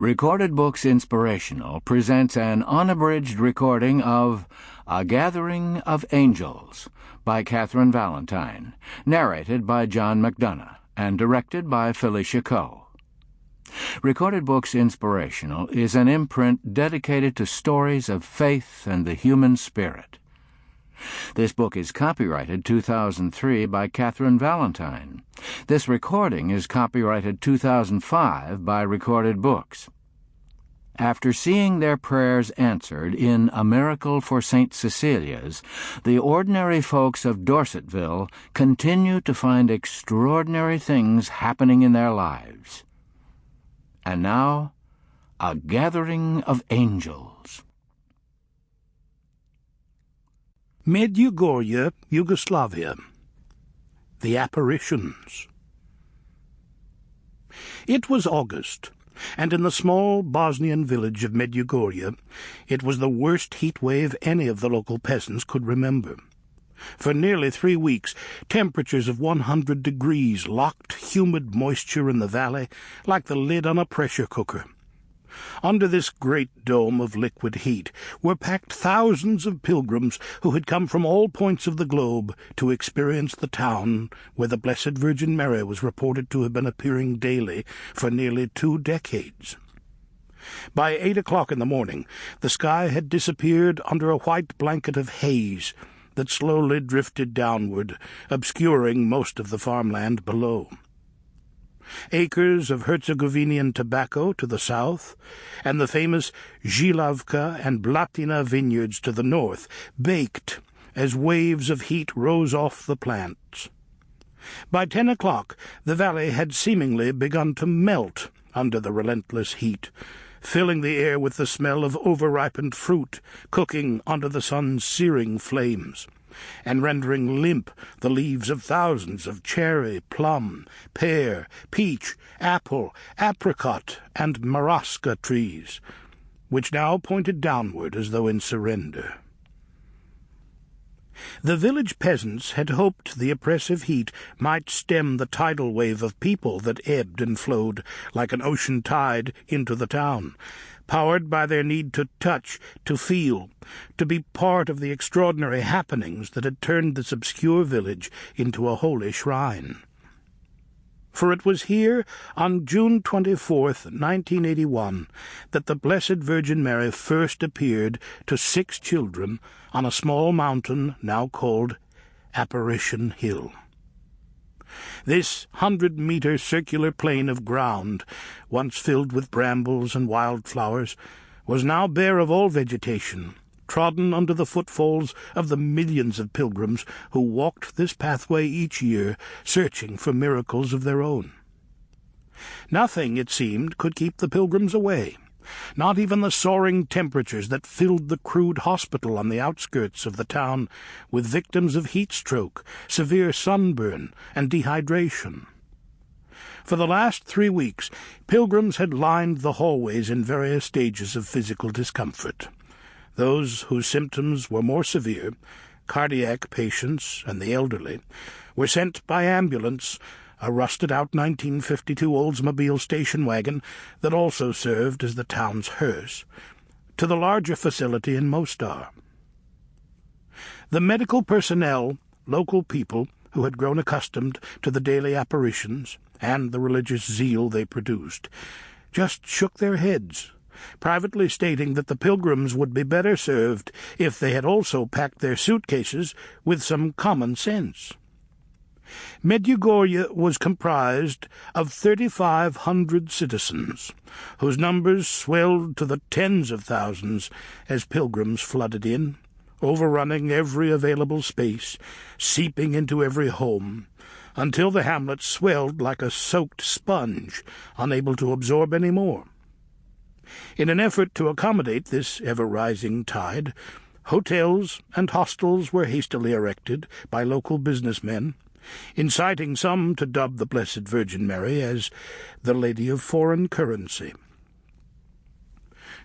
Recorded Books Inspirational presents an unabridged recording of A Gathering of Angels by Katherine Valentine, narrated by John Mcdonough, and directed by Felicia Coe. Recorded Books Inspirational is an imprint dedicated to stories of faith and the human spirit. This book is copyrighted 2003 by Katherine Valentine. This recording is copyrighted 2005 by Recorded Books. After seeing their prayers answered in A Miracle for St. Cecilia's, the ordinary folks of Dorsetville continue to find extraordinary things happening in their lives. And now, A Gathering of Angels. Medjugorje, Yugoslavia. The Apparitions. It was August, and in the small Bosnian village of Medjugorje it was the worst heat wave any of the local peasants could remember. For nearly 3 weeks, temperatures of 100 degrees locked humid moisture in the valley like the lid on a pressure cooker. Under this great dome of liquid heat were packed thousands of pilgrims who had come from all points of the globe to experience the town where the Blessed Virgin Mary was reported to have been appearing daily for nearly 2 decades. By 8 o'clock in the morning, the sky had disappeared under a white blanket of haze that slowly drifted downward, obscuring most of the farmland below. Acres of Herzegovinian tobacco to the south, and the famous Žilavka and Blatina vineyards to the north, baked as waves of heat rose off the plants. By 10 o'clock the valley had seemingly begun to melt under the relentless heat, filling the air with the smell of over-ripened fruit cooking under the sun's searing flames, and rendering limp the leaves of thousands of cherry, plum, pear, peach, apple, apricot, and marasca trees, which now pointed downward as though in surrender. The village peasants had hoped the oppressive heat might stem the tidal wave of people that ebbed and flowed like an ocean tide into the town, powered by their need to touch, to feel, to be part of the extraordinary happenings that had turned this obscure village into a holy shrine. For it was here, on June 24th, 1981, that the Blessed Virgin Mary first appeared to 6 children on a small mountain now called Apparition Hill. This 100-meter circular plain of ground, once filled with brambles and wildflowers, was now bare of all vegetation, trodden under the footfalls of the millions of pilgrims who walked this pathway each year, searching for miracles of their own. Nothing, it seemed, could keep the pilgrims away, not even the soaring temperatures that filled the crude hospital on the outskirts of the town with victims of heat stroke, severe sunburn, and dehydration. For the last 3 weeks, pilgrims had lined the hallways in various stages of physical discomfort. Those whose symptoms were more severe, cardiac patients and the elderly, were sent by ambulance, a rusted-out 1952 Oldsmobile station wagon that also served as the town's hearse, to the larger facility in Mostar. The medical personnel, local people who had grown accustomed to the daily apparitions and the religious zeal they produced, just shook their heads, privately stating that the pilgrims would be better served if they had also packed their suitcases with some common sense. Medjugorje was comprised of 3,500 citizens, whose numbers swelled to the tens of thousands as pilgrims flooded in, overrunning every available space, seeping into every home, until the hamlet swelled like a soaked sponge, unable to absorb any more. In an effort to accommodate this ever-rising tide, hotels and hostels were hastily erected by local businessmen, inciting some to dub the Blessed Virgin Mary as the Lady of Foreign Currency.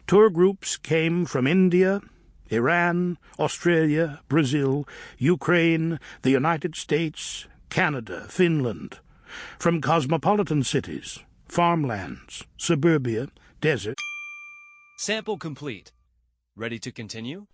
Tour groups came from India, Iran, Australia, Brazil, Ukraine, the United States, Canada, Finland, from cosmopolitan cities, farmlands, suburbia, desert. Sample complete. Ready to continue?